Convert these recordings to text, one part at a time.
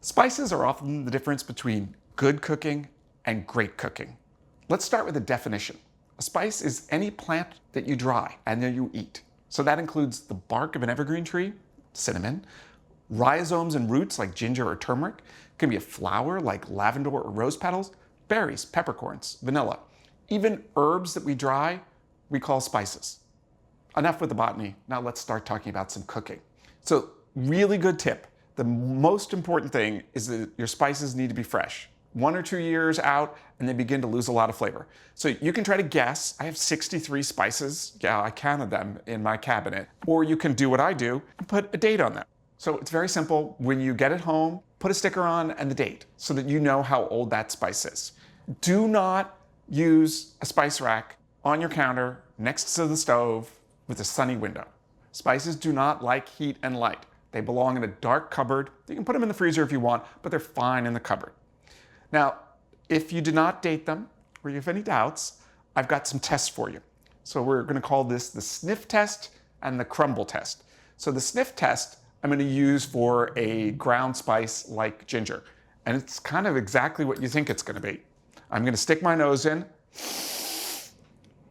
Spices are often the difference between good cooking and great cooking. Let's start with a definition. A spice is any plant that you dry and then you eat. So that includes the bark of an evergreen tree, cinnamon, rhizomes and roots like ginger or turmeric. It can be a flower like lavender or rose petals, berries, peppercorns, vanilla. Even herbs that we dry, we call spices. Enough with the botany. Now let's start talking about some cooking. So really good tip. The most important thing is that your spices need to be fresh. 1 or 2 years out and they begin to lose a lot of flavor. So you can try to guess. I have 63 spices. Yeah, I counted them in my cabinet. Or you can do what I do and put a date on them. So it's very simple. When you get it home, put a sticker on and the date so that you know how old that spice is. Do not use a spice rack on your counter next to the stove with a sunny window. Spices do not like heat and light. They belong in a dark cupboard. You can put them in the freezer if you want, but they're fine in the cupboard. Now, if you do not date them, or you have any doubts, I've got some tests for you. So we're going to call this the Sniff Test and the Crumble Test. So the Sniff Test I'm going to use for a ground spice like ginger. And it's kind of exactly what you think it's going to be. I'm going to stick my nose in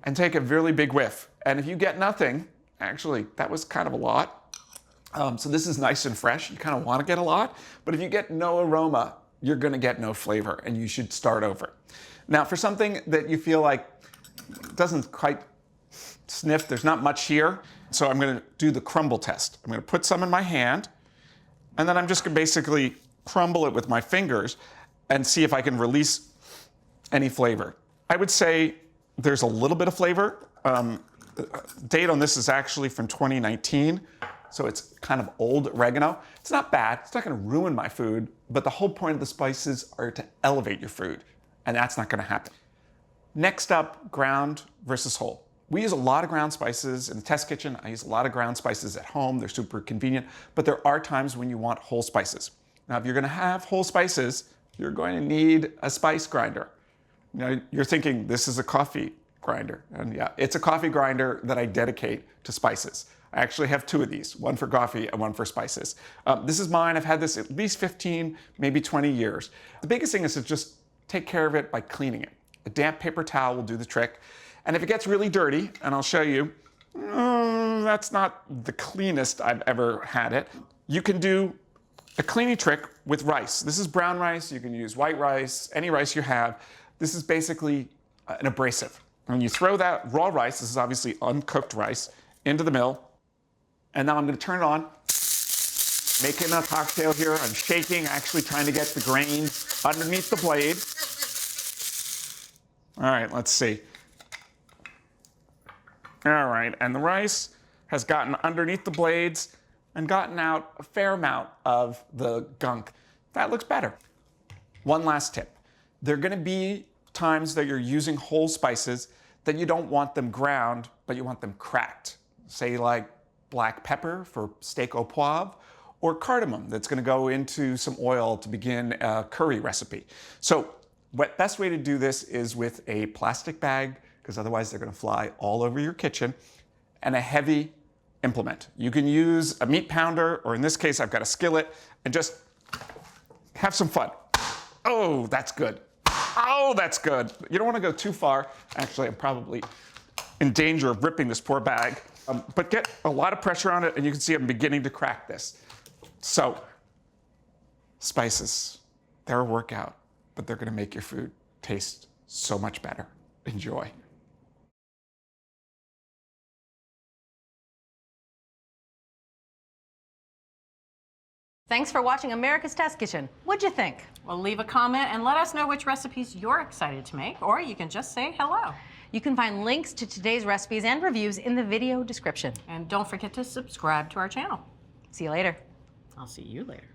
and take a really big whiff. And if you get nothing, actually, that was kind of a lot. So this is nice and fresh. You kind of want to get a lot. But if you get no aroma, you're going to get no flavor, and you should start over. Now, for something that you feel like doesn't quite sniff, there's not much here, so I'm going to do the crumble test. I'm going to put some in my hand, and then I'm just going to basically crumble it with my fingers and see if I can release any flavor. I would say there's a little bit of flavor. The date on this is actually from 2019. So it's kind of old oregano. It's not bad, it's not gonna ruin my food, but the whole point of the spices are to elevate your food, and that's not gonna happen. Next up, ground versus whole. We use a lot of ground spices in the test kitchen. I use a lot of ground spices at home. They're super convenient, but there are times when you want whole spices. Now, if you're gonna have whole spices, you're going to need a spice grinder. Now, you're thinking this is a coffee grinder, and yeah, it's a coffee grinder that I dedicate to spices. I actually have 2 of these, one for coffee and one for spices. This is mine. I've had this at least 15, maybe 20 years. The biggest thing is to just take care of it by cleaning it. A damp paper towel will do the trick. And if it gets really dirty, and I'll show you, that's not the cleanest I've ever had it. You can do a cleaning trick with rice. This is brown rice. You can use white rice, any rice you have. This is basically an abrasive. When you throw that raw rice, this is obviously uncooked rice, into the mill, and now I'm going to turn it on, making a cocktail here. I'm shaking, actually trying to get the grains underneath the blade. All right, let's see. All right, and the rice has gotten underneath the blades and gotten out a fair amount of the gunk. That looks better. One last tip. There are going to be times that you're using whole spices that you don't want them ground, but you want them cracked. Say like black pepper for steak au poivre, or cardamom that's going to go into some oil to begin a curry recipe. So best way to do this is with a plastic bag, because otherwise they're going to fly all over your kitchen, and a heavy implement. You can use a meat pounder, or in this case I've got a skillet, and just have some fun. Oh, that's good. Oh, that's good. You don't want to go too far. Actually, I'm probably in danger of ripping this poor bag. But get a lot of pressure on it, and you can see I'm beginning to crack this. So, spices, they're a workout, but they're going to make your food taste so much better. Enjoy. Thanks for watching America's Test Kitchen. What'd you think? Well, leave a comment and let us know which recipes you're excited to make, or you can just say hello. You can find links to today's recipes and reviews in the video description. And don't forget to subscribe to our channel. See you later. I'll see you later.